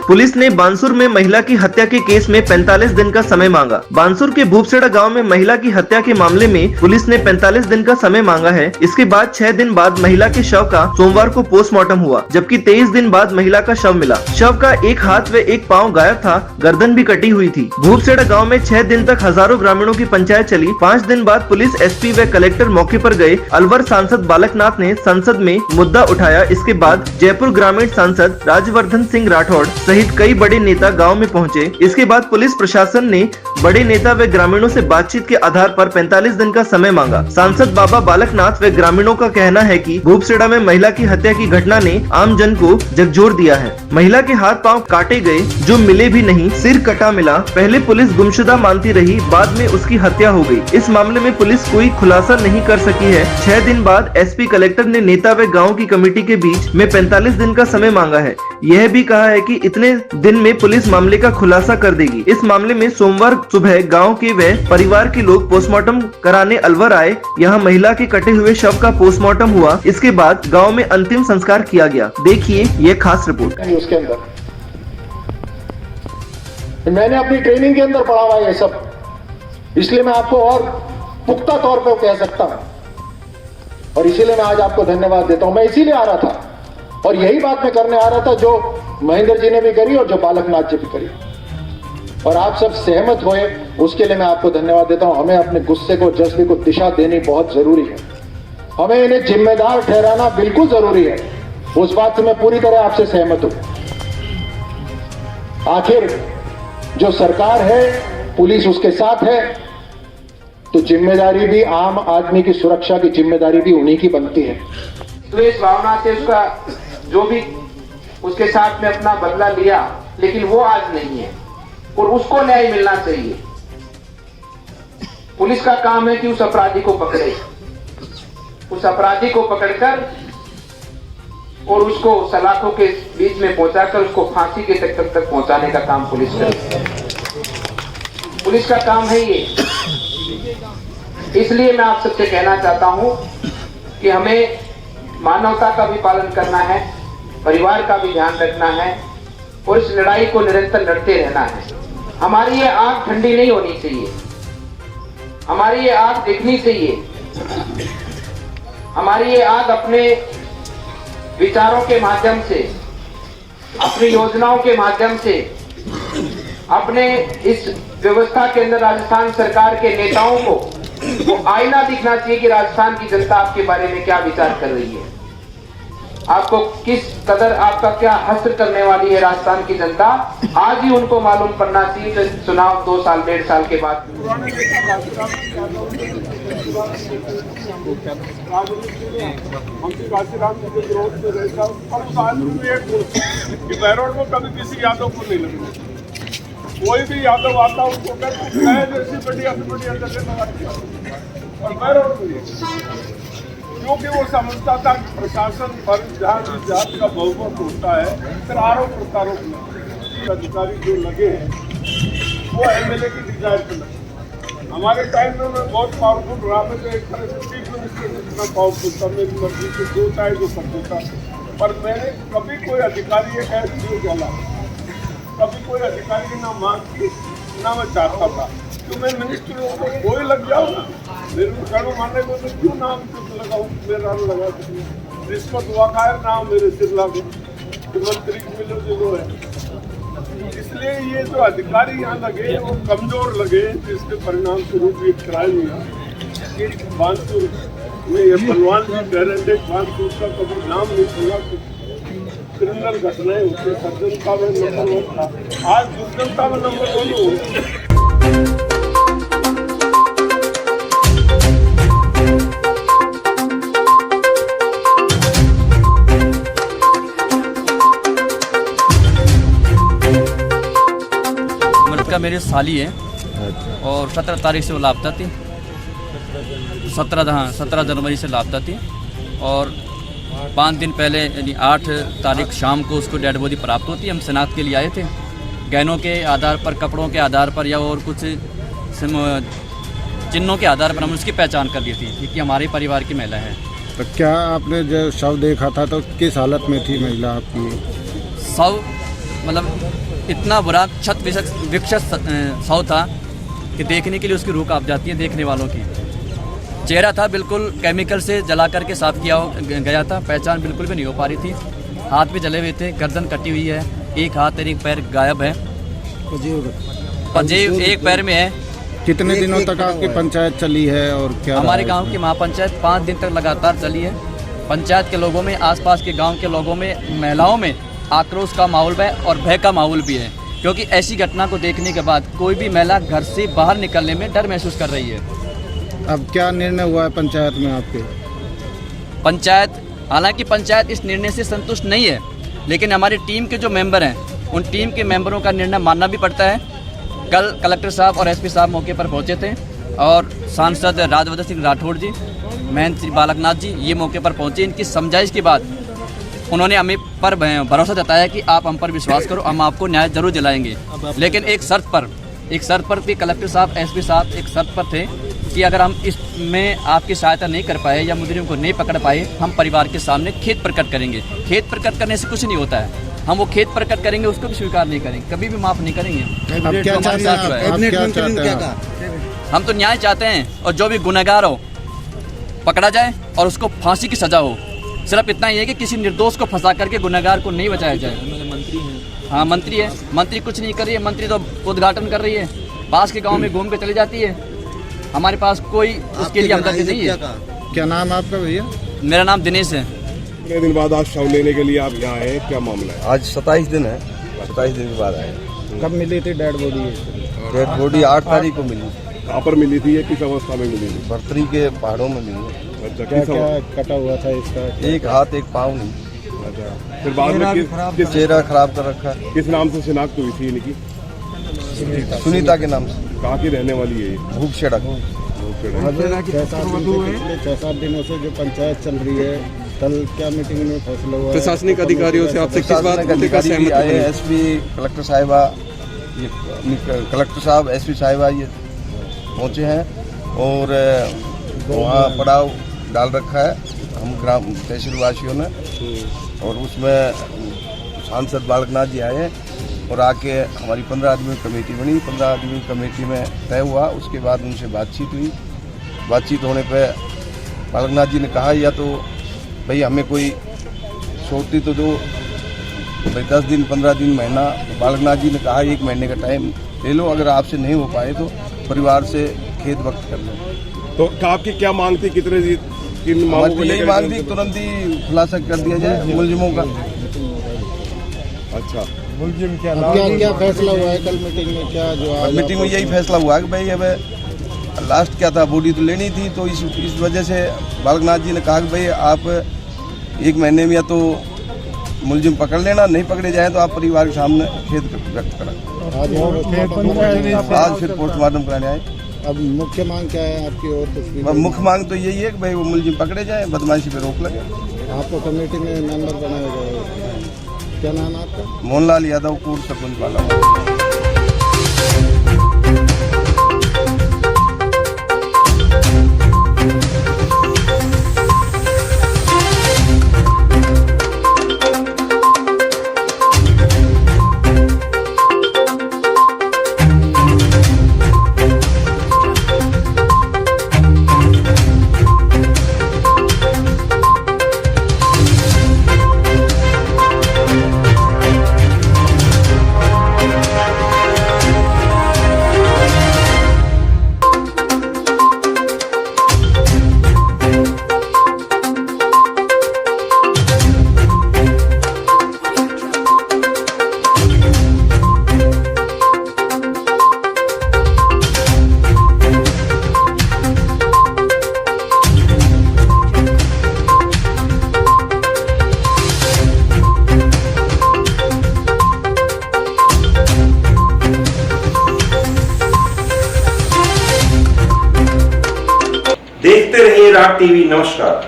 Police ने बानसूर में महिला की हत्या के केस में 45 दिन का समय मांगा। बानसूर के भूपसेड़ा गांव में महिला की हत्या के मामले में पुलिस ने 45 दिन का समय मांगा है। इसके बाद 6 दिन बाद महिला के शव का सोमवार को पोस्टमार्टम हुआ, जबकि 23 दिन बाद महिला का शव मिला। शव का एक हाथ व एक पाँव गायब था, गर्दन भी कटी हुई थी। भूपसेड़ा गाँव में 6 दिन तक हजारों ग्रामीणों की पंचायत चली। 5 दिन बाद पुलिस, एसपी व कलेक्टर मौके पर गए। अलवर सांसद बालकनाथ ने संसद में मुद्दा उठाया। इसके बाद जयपुर ग्रामीण सांसद राजवर्धन सिंह राठौड़ सहित कई बड़े नेता गांव में पहुंचे। इसके बाद पुलिस प्रशासन ने बड़े नेता व ग्रामीणों से बातचीत के आधार पर 45 दिन का समय मांगा। सांसद बाबा बालकनाथ व ग्रामीणों का कहना है कि भूपसेड़ा में महिला की हत्या की घटना ने आम जन को झकझोर दिया है। महिला के हाथ पांव काटे गए, जो मिले भी नहीं, सिर कटा मिला। पहले पुलिस गुमशुदा मानती रही, बाद में उसकी हत्या हो गई। इस मामले में पुलिस कोई खुलासा नहीं कर सकी है। 6 दिन बाद एसपी कलेक्टर ने नेता व गाँव की कमेटी के बीच में 45 दिन का समय मांगा है। यह भी कहा है कि इतने दिन में पुलिस मामले का खुलासा कर देगी। इस मामले में सोमवार सुबह गांव के व परिवार के लोग पोस्टमार्टम कराने अलवर आए। यहां महिला के कटे हुए शव का पोस्टमार्टम हुआ। इसके बाद गांव में अंतिम संस्कार किया गया। देखिए ये खास रिपोर्ट। उसके अंदर मैंने अपनी ट्रेनिंग के अंदर पढ़ा हुआ है ये सब, इसलिए मैं आपको और पुख्ता तौर पर कह सकता हूं और इसीलिए मैं आज आपको धन्यवाद देता हूं। मैं इसीलिए आ रहा था और यही बात मैं करने आ रहा था जो महेंद्र जी ने भी करी और जो बालकनाथ जी भी करी, और आप सब सहमत हुए, उसके लिए मैं आपको धन्यवाद देता हूं। हमें अपने गुस्से को, जज्बे को दिशा देनी बहुत जरूरी है। हमें इन्हें जिम्मेदार ठहराना बिल्कुल जरूरी है। उस बात से मैं पूरी तरह आपसे सहमत हूं। आखिर जो सरकार है, पुलिस उसके साथ है, तो जिम्मेदारी भी आम आदमी की सुरक्षा की जिम्मेदारी भी उन्हीं की बनती है। तो इस भावना से उसका जो भी उसके साथ में अपना बदला लिया, लेकिन वो आज नहीं है और उसको न्याय मिलना चाहिए। पुलिस का काम है कि उस अपराधी को पकड़े, उस अपराधी को पकड़कर और उसको सलाखों के बीच में पहुंचाकर उसको फांसी के तक पहुंचाने का काम पुलिस करे। पुलिस का काम है ये। इसलिए मैं आप सबसे कहना चाहता हूं कि हमें मानवता का भी पालन करना है, परिवार का भी ध्यान रखना है और इस लड़ाई को निरंतर लड़ते रहना है। हमारी ये आंख ठंडी नहीं होनी चाहिए, हमारी ये आंख देखनी चाहिए। हमारी ये आंख अपने विचारों के माध्यम से, अपनी योजनाओं के माध्यम से, अपने इस व्यवस्था के अंदर राजस्थान सरकार के नेताओं को वो आईना दिखना चाहिए कि राजस्थान की जनता आपके बारे में क्या विचार कर रही है, आपको किस कदर, आपका क्या हस्र करने वाली है राजस्थान की जनता। आज ही उनको मालूम पड़ना चाहिए कि चुनाव 2 साल 1.5 साल के बाद। बैरोड को कभी किसी यादव को नहीं लगेगा। कोई भी यादव आता उसको जैसी बढ़िया से बढ़िया और बैरोड में, क्योंकि वो समझता था कि प्रशासन पर जहाँ भी जाति का बहुमत होता है, फिर आरोप प्रत्यारोप अधिकारी जो लगे हैं वो एमएलए की डिजायर पे लगे। हमारे टाइम में मैं बहुत पावरफुल रहा, मैं एक तरह से चीफ मिनिस्टर जितना पावरफुल था, मेरी मर्जी से जो चाहे जो कर देता। पर मैंने कभी कोई अधिकारी ये कह दिए जाला, कभी कोई अधिकारी ना मांग की ना मैं चाहता था कि मैं मिनिस्टर को कोई लग जाऊँ ना, मेरे को कड़ू मानने को मैं क्यों नाम लगाऊँ, मेरा नाम लगा सकूँ। रिश्वत वाकायर नाम मेरे सिर लागू मंत्री मिलो जो है। इसलिए ये जो अधिकारी यहाँ लगे वो कमजोर लगे, जिसके परिणाम स्वरूप ये क्राइम हुआ कि बानसूर में ये बलवान जी गारंटी बानसूर का कभी नाम नहीं सुना। क्रिमिनल घटनाएं होती, सज्जनता में नंबर 1 था, आज दुर्जनता में नंबर 1 हो गया। का मेरी साली है और 17 तारीख से वो लापता थी। 17 जनवरी से लापता थी और 5 दिन पहले यानी 8 तारीख शाम को उसको डेड बॉडी प्राप्त होती है। हम शनाख्त के लिए आए थे, गहनों के आधार पर, कपड़ों के आधार पर या और कुछ चिन्हों के आधार पर हम उसकी पहचान कर ली थी कि हमारे परिवार की महिला है। तो क्या आपने जो शव देखा था तो किस हालत में थी महिला आपकी? शव मतलब इतना बुरा छत विक्षत शव था कि देखने के लिए उसकी रूह कांप जाती है देखने वालों की। चेहरा था बिल्कुल केमिकल से जला करके साफ किया गया था, पहचान बिल्कुल भी नहीं हो पा रही थी। हाथ भी जले हुए थे, गर्दन कटी हुई है, एक हाथ और एक पैर गायब है, पंजेब एक पैर में है। कितने दिनों तक आपकी पंचायत चली है और क्या हमारे गांव की महापंचायत 5 दिन तक लगातार चली है। पंचायत के लोगों में, आसपास के गांव के लोगों में, महिलाओं में आक्रोश का माहौल है और भय का माहौल भी है, क्योंकि ऐसी घटना को देखने के बाद कोई भी महिला घर से बाहर निकलने में डर महसूस कर रही है। अब क्या निर्णय हुआ है पंचायत में आपके? पंचायत, हालांकि पंचायत इस निर्णय से संतुष्ट नहीं है, लेकिन हमारी टीम के जो मेंबर हैं उन टीम के मेंबरों का निर्णय मानना भी पड़ता है। कल कलेक्टर साहब और एसपी साहब मौके पर पहुंचे थे और सांसद राजवर्धन सिंह राठौड़ जी, महेंद्र सिंह बालकनाथ जी ये मौके पर पहुंचे। इनकी समझाइश के बाद उन्होंने हमें पर भरोसा जताया कि आप हम पर विश्वास करो, हम आपको न्याय जरूर दिलाएंगे। लेकिन एक शर्त पर भी कलेक्टर साहब, एसपी साहब एक शर्त पर थे कि अगर हम इसमें आपकी सहायता नहीं कर पाए या मुजरिम को नहीं पकड़ पाए, हम परिवार के सामने खेद प्रकट करेंगे। खेद प्रकट करने से कुछ नहीं होता है, हम वो खेद प्रकट करेंगे, उसको भी स्वीकार नहीं करेंगे, कभी भी माफ़ नहीं करेंगे। अब क्या चाहते हैं? हम तो न्याय चाहते हैं और जो भी गुनहगार हो पकड़ा जाए और उसको फांसी की सजा हो। सिर्फ इतना ही है कि किसी निर्दोष को फंसा करके गुनहगार को नहीं बचाया जाए। हाँ, मंत्री है, मंत्री कुछ नहीं कर रही है, मंत्री तो उद्घाटन कर रही है, पास के गांव में घूम के चली जाती है। हमारे पास कोई उसके लिए हमदर्दी नहीं है। क्या नाम है आपका भैया? मेरा नाम दिनेश है। कितने दिन बाद आज शव लेने के लिए आप यहाँ आए, क्या मामला है? आज 27 दिन है, 27 दिन के बाद आए। कब मिली थी डेड बॉडी? डेड बॉडी 8 तारीख को मिली। कहाँ पर मिली थी, ये किस अवस्था में मिली थी? बर्तरी के पहाड़ों में मिली। अच्छा, क्या किस क्या कटा हुआ था इसका? एक हाथ एक पाँव नहीं। अच्छा, फिर बाद में किस चेहरा खराब कर रखा है। किस नाम से शिनाख्त हुई थी इनकी? सुनीता के नाम से। कहाँ की रहने वाली है ये? भूख सड़क। पिछले 6-7 दिनों से जो पंचायत चल रही है, कल क्या मीटिंग में फैसला हुआ? प्रशासनिक अधिकारियों से आपसे किस बात को लेकर सहमति आए? बनी? एसपी कलेक्टर साहिबा, ये कलेक्टर साहब, एसपी साहिबा ये पहुँचे हैं और वहाँ पड़ाव डाल रखा है हम ग्राम तहसीलवासियों ने, और उसमें सांसद बालकनाथ जी आए और आके हमारी 15 आदमी कमेटी बनी। 15 आदमी कमेटी में तय हुआ, उसके बाद उनसे बातचीत हुई। बातचीत होने पे बालकनाथ जी ने कहा या तो भाई हमें कोई छोटी तो दो, भाई 10 दिन 15 दिन महीना। बालकनाथ जी ने कहा 1 महीने का टाइम ले लो, अगर आपसे नहीं हो पाए तो परिवार से खेद व्यक्त कर लो। तो आपकी क्या मांग थी? किन मांगों को यही मांग थी तुरंत ही खुलासा कर दिया जाए मुलजिमों का। अच्छा, मुलजिम क्या फैसला हुआ है कल मीटिंग में? क्या जो मीटिंग में यही फैसला हुआ कि भाई अब लास्ट क्या था, बॉडी तो लेनी थी, तो इस वजह से बालकनाथ जी ने कहा कि भाई आप 1 महीने में या तो मुलजिम पकड़ लेना, नहीं पकड़े जाए तो आप परिवार के सामने खेद व्यक्त करें। आज फिर पोस्टमार्टम कराने आए। अब मुख्य मांग क्या है आपकी? और कुछ? मुख्य मांग तो यही है कि भाई वो मुलजिम पकड़े जाए, बदमाशी पे रोक लगे। आपको कमेटी में मेंबर बनाया जाएगा। क्या नाम है आपका? मोहनलाल यादव, पूर्व सरपंच वाला। देखते रहिए राग टीवी। नमस्कार।